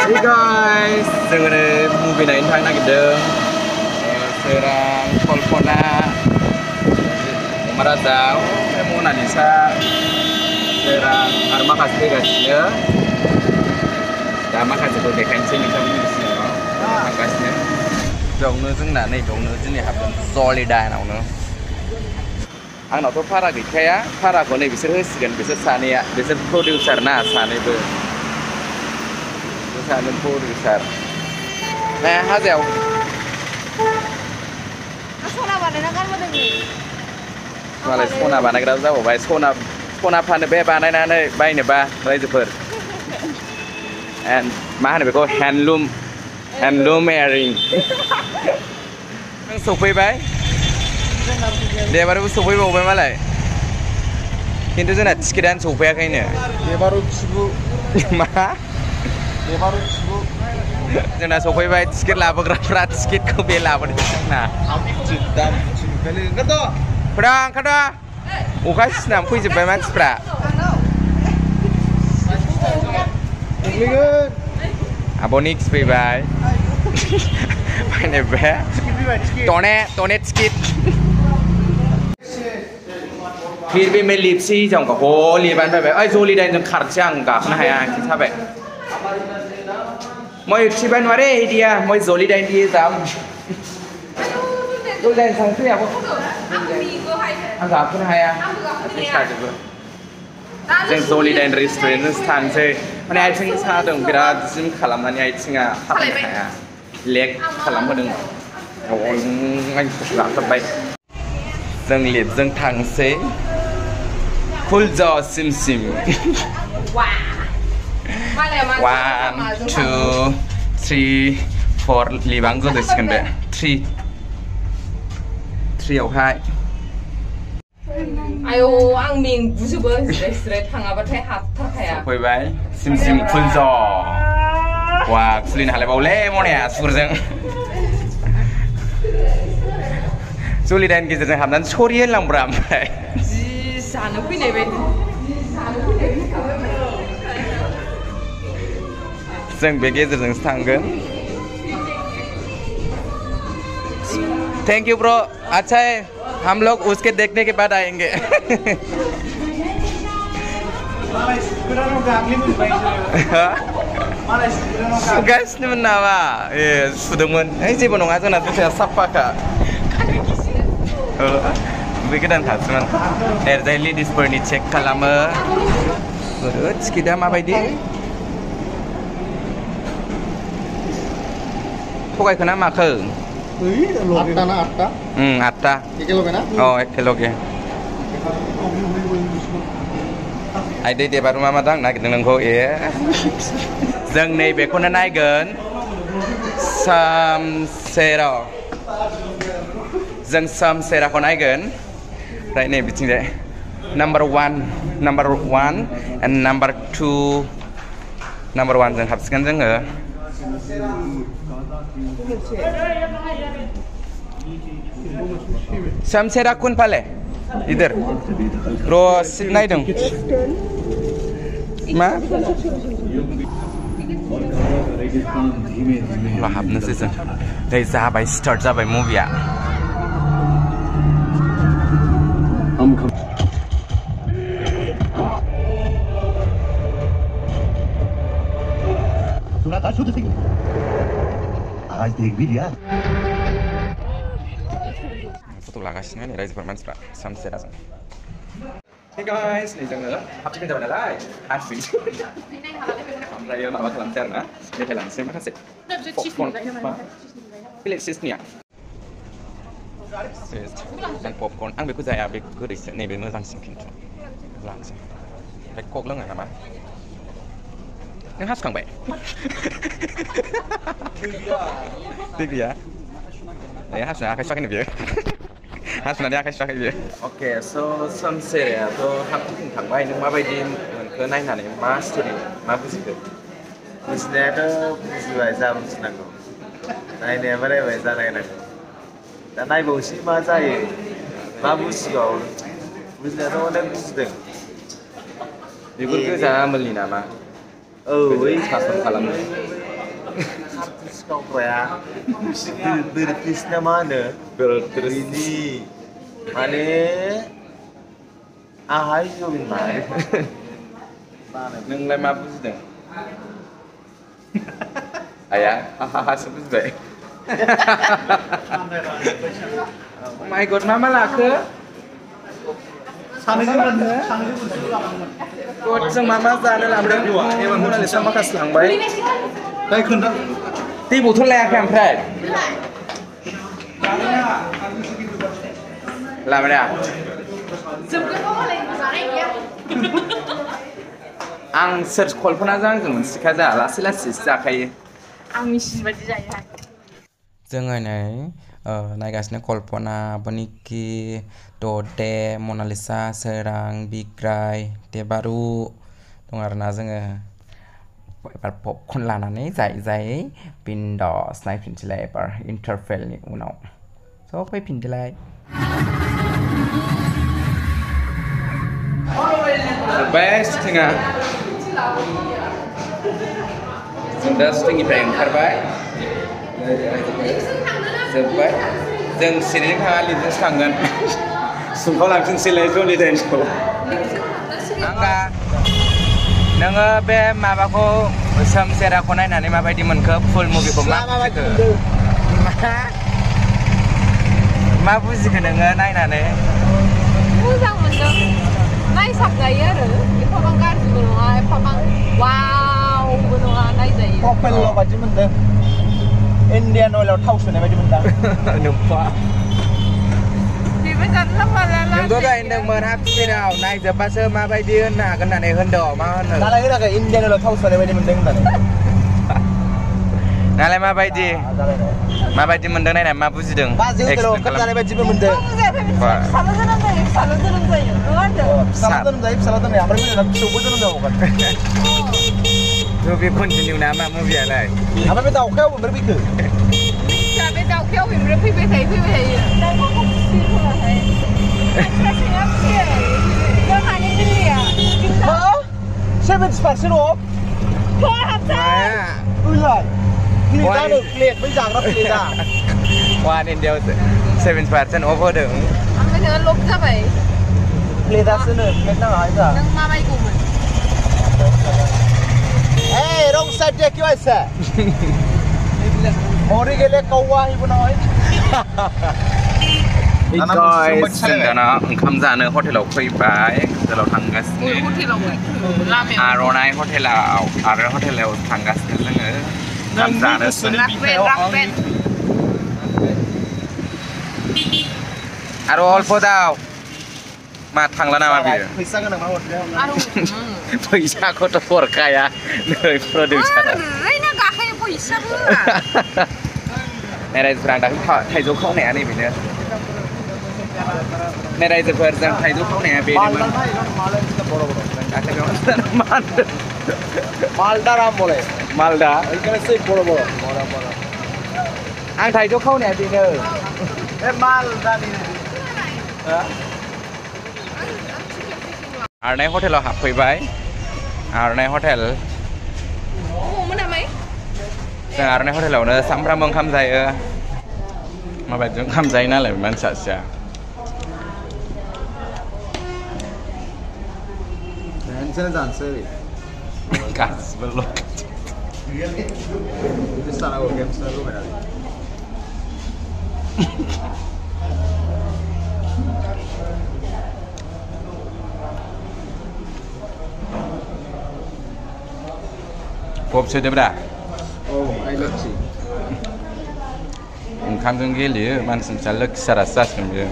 Hey guys, जोङो movie नायनो थांनो नागिरदों सोरां कल्पना अमाराजाव मनालिसा सोरां आरो माखासे फैगासिनो दा माखासेखौ देखायनोसै नोंथांमोननि सिगाङाव थांगासिनो बेयावनो जोंना नैबेयावनो दिनै हाबगोन जलिडाइनआवनो आंनावथ' भारा गैखाया भाराखौ नै बिसोर होसिगोन बिसोर सानैया बिसोर प्रडिउसार ना सानैबो सानै प्रडिउसार nah hasil सना बानायना गानबोदों मालाय सना बानायग्रा जाबावबाय सना फानो बे बानायनानै बायनोबा रायजोफोर मा होनो बेखौ हेन्डलुम एयारिं नों सफैबाय देबारबो सफैबावबाय मालाय खिन्थु जोंना टिकेटानो सफैयाखैनो मा जोंना सफैबाय टिकेट लाबोग्राफ्रा टिकेटखौ बे लाबोदों जोंना ओंखारद' अखा सिनानै फैजोब्बाय मानसिफ्रा आब' निक्स फैबाय फैनाय टने टिकेट फिर भी मैं लिपसी जाऊंगा हो लिबान फैबाय ओइ जलिडाइन जों खारसै आं गाखोनो हाया आथिं साबाय मैं उठिबाय नङा रे इदिया मैं जलिडाइन दिए जाम जलिडाइन थांसै आब' आं गाखोनो हाया आथिं साजोबो जों जलिडाइन रेस्टुरेन्टजोंसो थांसै माने आथिं सादों बिराद जिम खालामनानै आथिङा थाबायनो हाया लेग खालामहोदों गाखोबाय जों लिफ्टजों थांसै फुलज सिम 1 2 3 4 लिबां गोदोसिगोन बे 3 आवहाय आयौ आं मेंबुजोबो जिराय थाङाबाथाय हाबथारखाया फैबाय सिम फुलज वा खुलिनो हालायबावले मनाया सुरजों जलिडाइन गेजेरजों हाबनानै सरि होनलांब्रा ओमफ्राय जि जानो फैनाय बायदि जों बे गेजेरजोंसो थांगोन थैंक यू ब्रो अच्छा है हम लोग उसके देखने के बाद आएंगे सुगासिनोमोन नामा ए सुदोंमोन जेबो नङा जोंना जुथाया साफाखा बे गोदान थासोमोन एरजाय लेडिसफोरनि चेक खालामो टिकेटआ माबायदि थगायखो ना माखो 8टा ना 8टा 8टा एखेलगे ना एखेलगे आइदै देबारु मा दां नागिरदों नोंखौ ए जों नैबेखौनो नायगोन सामसेरा जों सामसेराखौ नायगोन ओमफ्राय नै बिथिंजाय नाम्बार 1 एन्ड नाम्बार 2 नाम्बार 1 जों हाबसिगोन जोङो सामसेरा कुन फाले इधर र' सिट नायदों मा हाबनोसै जों नै जाबाय स्टार्ट जाबाय मुभिया सुना था शुद्ध सिंह आज देख भी लिया फट' लागासिनो नै रायजोफोर मानसिफ्रा सामसेराजों Hey guys, नै जोङो हाबसिगोन जाबाय नालाय हाबसिगोन ओमफ्राय माबा खालामसै आरोना मेथाइ लांसै माखासे बेलेग सिसनिया पपकर्न आं बेखौ जाया बे गोदैसो नैबे मोजांसिन खिन्थु लांसै ओमफ्राय कक लोङो नामा नों हासुखांबाय दै गैया हासुना आखाइ सुवाखैनो बियो हासुनानै आखाइ सुवाखै बियो अके स' सामसेरायाथ' हाबथिं थांबाय नों माबायदि मोनखो नायनानै मा स्ट'रि मा बुजिखो बुजिनायाथ' बुजिबाय जा बुजिनांगौ नायनायाबो नायबाय जा नायनांगौ दा नायबावसै मा जायो मा बुजिबाव बुजिनायाथ' अनेक बुजिदों बिगुर गोजा आमोलनि नामा औ बै सासन खालामो सिखावग्राया बिरक्रिस ना मा होनो बिनि माने आहाय जबिन माने नोंलाय मा बुजिदों आया हाहासो बुजिबाय माइ गड मा लाखो जों मा जानो लांदों मनालिसा माखासे लांबाय दै बथल लायाखै ओमफ्राय लाबायना आं सोर कल्पनाजों आंजों मोनसिखा जा लासै लासैसो जाखायो आं मिसिन बायदि जायो जोङो नै नायगासिनो कल्पना बनिकि ददे मनालिसा सोरां बिग्राय देबारु दं आरोना जोङो एबार पपकर्न लानानै जायै बिन्दास नायफिनसैलाय एबार इन्टारभेलनि उनाव स' फैफिनदोलाय बेस्ट थिङा जों दा स्टिंनिफ्राय ओंखारबाय जोब्बाय जों सिरिजों थाङा लिपजोंसो थांगोन सुंखाव लांफिनसैलाय जलि दाइन्सखौ आंगा नोङो बे माबाखौ सोमसेराखौ नायनानै माबायदि मोनखो फुल मुभिखौ मा बुजिखो नोङो नायनानै मोजां मोनदों नायसाबजायो आरो एफाबां गाज्रिबो नङा एफाबां वावबो नङा नायजायो प्रपेलर बायदि मोनदों इन्डियान अइलाव थाव सोनाय बायदि मोनदां नुफा बेबो जानला मानला नोंबो गायदोंमोन हाफ स्पिडाव नायजोब्बासो माबायदि होननो हागोन होननानै होनदों मा होनो दालाय होनाखै इन्डियान अइलाव थाव सोनाय बायदि मोनदों होननानै नालाय माबायदि मोनदों नायनानै मा बुजिदों बाजै होटेलाव ओंखाम जानाय बायदिबो मोनदों फिसाल' जोनोम जायो फिसाल' जोनोम जायो नङा होनदों फिसाला जोनोम जायो ओमफ्राय मोजां फिसौबो जोनोम जाबावगोन मुभि कन्टिनिउ ना मा मुभियालाय ओमफ्राय बे दाउखायाव बोरै फैखो मिथिया बे दाउखायाव बेनिफ्राय फैबाय थायो जोंहानि दिल्लीया 70% अफ ओइलाय प्लेट बै जाग्रा प्लेटआ वान इन्डियाव 7% अफ होदों ओमफ्राय नोङो लब जाबाय प्लेटआसो नो प्लेट नाङा जा नों मा बायगौमोन Hey, wrong side dia क्यों ऐसा? Mori के लिए कौवा ही बनाओ guys जों दाना ओंखाम जानो हटेलाव फैबाय हटेलाव थांगासिनो आर'नाइ हटेलाव आरो हटेलाव थांगासिनो जोङो ओंखाम जानो आरो अल्प दाव मा थांला नामा बियो फैसा गोनां मा हरदों फैसाखौथ' हरखाया नै प्रडिउसारा ओरैनो गाखायो फैसाबो रायजोफोरा दाख्लै थाइजौ खावनाया नैबेनो रायजोफोर जों थाइजौ खावनाया बेनोमोन मालदा राम बोले मालदा एखाने से बड़ बड़ आं थाइजौ खावनाया बेनो ए मालदा नि आरनाइ हटेलाव हाबफैबाय आरनाइ हटेल जों आरनाइ हटेलावनो सामफ्रामबो ओंखाम जायो माबायदि ओंखाम जायो नालाय मानसि सासेया टेनसन जानसै गासिबो ल' बिदि सानांगौ गेम्सआ लगायनानै पप सोदोब्रा औ आइ लोक्षि ओंखामजों गेलेयो मानसि फिसा लोक्षि सारासो जासिगोन बियो